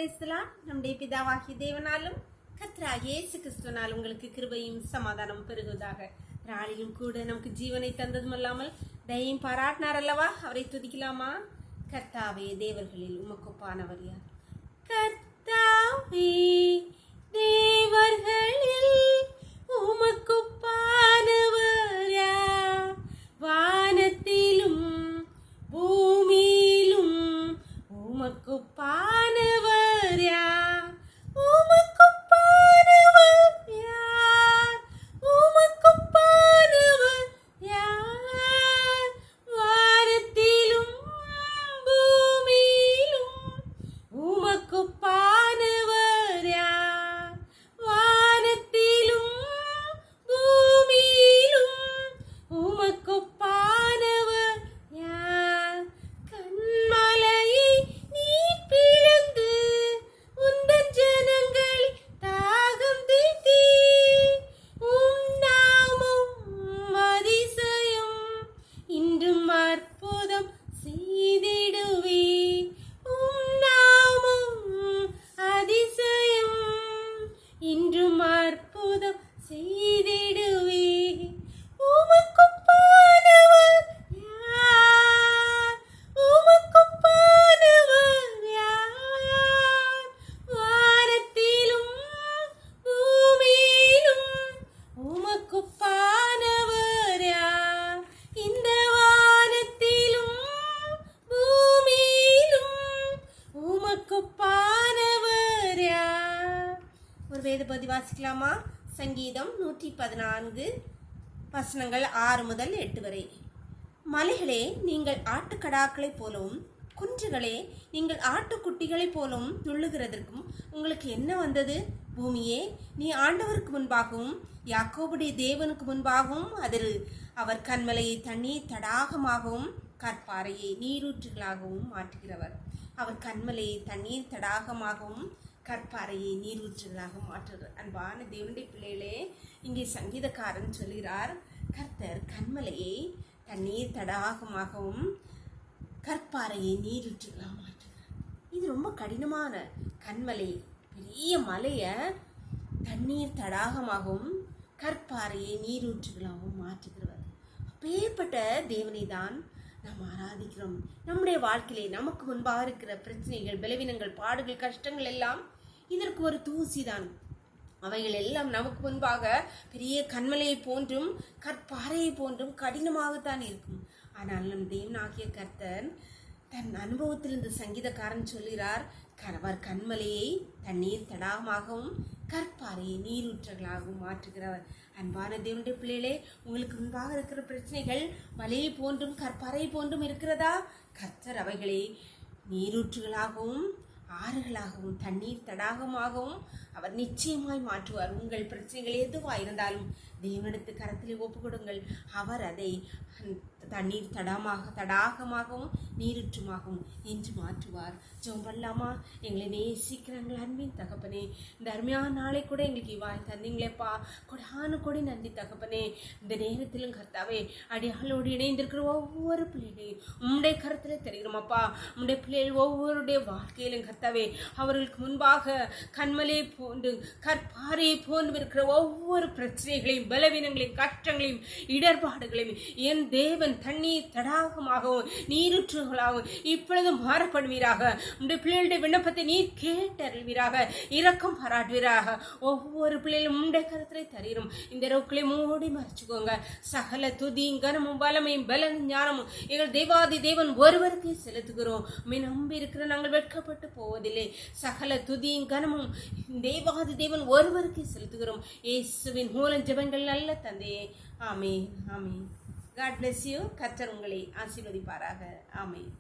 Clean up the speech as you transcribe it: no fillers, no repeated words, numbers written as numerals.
பிரைஸ்தலான். நம்முடைய பிதாவாகிய தேவனாலும் கர்த்தராகிய இயேசு கிறிஸ்துவினால் உங்களுக்கு கிருபையும் சமாதானம் பெருகுவதாக. நாளிலும் கூட நமக்கு ஜீவனை தந்ததும் அல்லாமல் தயையும் பாராட்டினார் அல்லவா? அவரை துதிக்கலாமா? கர்த்தாவே, தேவர்களில் உமக்கொப்பானவர் யார்? கர்த்தாவே, தேவர்களில் உமக்கொப்பானவர் யார்? வானத்திலும் பூமியிலும் உமக்கொப்பானவர் யார்? உமக்கொப்பானவர் யார்? உமக்கொப்பானவர் யார்? வானத்திலும் பூமியிலும் உமக்கொப்பானவர் யார்? வானத்திலும் பூமியிலும் உமக்கொப்பானவர் யார்? கண்மலையை நீர் பிளந்து உந்தன் ஜனங்கள் தாகம் தீர்த்தி, உம் நாமம் அதிசயம் இன்றும் அற்புதம் செய்திடுவே. உம் நாமம் அதிசயம் இன்றும் அற்புதம் செய்திடுவே. உமக்கொப்பானவர் யார்? உமக்கொப்பானவர் யார்? வானத்திலும் பூமியிலும் உமக்கொப்பானவர் யார்? இந்த வானத்திலும் பூமியிலும் உமக்கொப்பானவர் யார்? ஒரு வேத பகுதி வாசிக்கலாமா? சங்கீதம் 114 வசனங்கள் 6 முதல் 8 வரை. மலைகளே, நீங்கள் ஆட்டுக்கடாக்களைப் போலவும் குன்றுகளே, நீங்கள் ஆட்டுக்குட்டிகளைப் போலவும் துள்ளுகிறதற்கும் உங்களுக்கு என்ன வந்தது? பூமியே, நீ ஆண்டவருக்கு முன்பாகவும் யாக்கோபுடைய தேவனுக்கு முன்பாகவும் அதிரு. அவர் கன்மலையை தண்ணீர் தடாகமாகவும் கற்பாறையை நீரூற்றுகளாகவும் மாற்றுகிறவர். அவர் கன்மலையை தண்ணீர் தடாகமாகவும் கற்பாறையை நீரூற்றுகளாக மாற்றுகிறார். அன்பான தேவனுடைய பிள்ளைகளே, இங்கே சங்கீதக்காரன் சொல்கிறார், கர்த்தர் கன்மலையை தண்ணீர் தடாகமாகவும் கற்பாறையை நீரூற்றுகளாக மாற்றுகிறார். இது ரொம்ப கடினமான கன்மலை, பெரிய மலையை தண்ணீர் தடாகமாகவும் கற்பாறையை நீரூற்றுகளாகவும் மாற்றுகிறவர். அப்பேற்பட்ட தேவனை தான் நாம் ஆராதிக்கிறோம். நம்முடைய வாழ்க்கையிலே நமக்கு முன்பாக இருக்கிற பிரச்சனைகள், பலவீனங்கள், பாடுகள், கஷ்டங்கள் எல்லாம் இதற்கு ஒரு தூசிதான். அவைகள் எல்லாம் நமக்கு முன்பாக பெரிய கண்மலையை போன்றும் கற்பாறையை போன்றும் கடினமாகத்தான் இருக்கும். ஆனால் நம் தேவனாகிய கர்த்தர் தன் அனுபவத்திலிருந்து சங்கீதக்காரன் சொல்கிறார், அவர் கண்மலையை தண்ணீர் தடாகமாகவும் கற்பாறையை நீரூற்றுகளாகவும் மாற்றுகிறவர். அன்பான தேவனுடைய பிள்ளைகளே, உங்களுக்கு முன்பாக இருக்கிற பிரச்சனைகள் மலையை போன்றும் கற்பாறை போன்றும் இருக்கிறதா? கர்த்தர் அவைகளை நீரூற்றுகளாகவும் ஆறுகளாகவும் தண்ணீர் தடாகமாகவும் அவர் நிச்சயமாய் மாற்றுவார். உங்கள் பிரச்சனைகள் எதுவாக இருந்தாலும் தேவனிடத்து கரத்திலே ஒப்பு கொடுங்கள். அவர் அதை தண்ணீர் தடாகமாகவும் நீரூற்றுமாகவும் என்று மாற்றுவார். ஜெபம் பண்ணலாமா? எங்களை நேசிக்கிறாங்கள் அன்பின் தகப்பனே, இந்த அருமையான நாளை கூட எங்களுக்கு இவ்வாய் தந்தீங்களேப்பா, கொடான கொடி நன்றி தகப்பனே. இந்த நேரத்திலும் கர்த்தாவே, அடியாளோடு இணைந்திருக்கிற ஒவ்வொரு பிள்ளைகளையும் உம்முடைய கருத்தில் தெரிகிறோமப்பா. உம்முடைய பிள்ளைகள் ஒவ்வொருடைய வாழ்க்கையிலும் கர்த்தாவே, அவர்களுக்கு முன்பாக கண்மலையை போன்று கற்பாறையை போன்று இருக்கிற ஒவ்வொரு பிரச்சனைகளையும், பலவீனங்களையும், கஷ்டங்களையும், இடர்பாடுகளையும் என் தேவன் தண்ணீர் தடாகமாகவும் நீரூற்றுகளாகவும் இப்பொழுது மாறப்படுவீராக. உடைய பிள்ளைகளுடைய விண்ணப்பத்தை நீர் கேட்டறிவீராக, இரக்கம் பாராட்டுவீராக. ஒவ்வொரு பிள்ளைகளும் உடைய கருத்திலே தருகிறோம். இந்த ரோக்களை மூடி மறைச்சுக்கோங்க. சகல துதியும் கனமும் பலமையும் பலனும் ஞானமும் எங்கள் தேவாதி தேவன் ஒருவருக்கே செலுத்துகிறோம். நம்பி இருக்கிற நாங்கள் வெட்கப்பட்டு போவதில்லை. சகல துதியும் கனமும் தேவாதி தேவன் ஒருவருக்கே செலுத்துகிறோம். இயேசுவின் மூலம் ஜெபங்கள் நல்ல தந்தையே. ஆமென், ஆமென். God bless you. கர்த்தர் உங்களை ஆசீர்வதிப்பாராக. ஆமென்.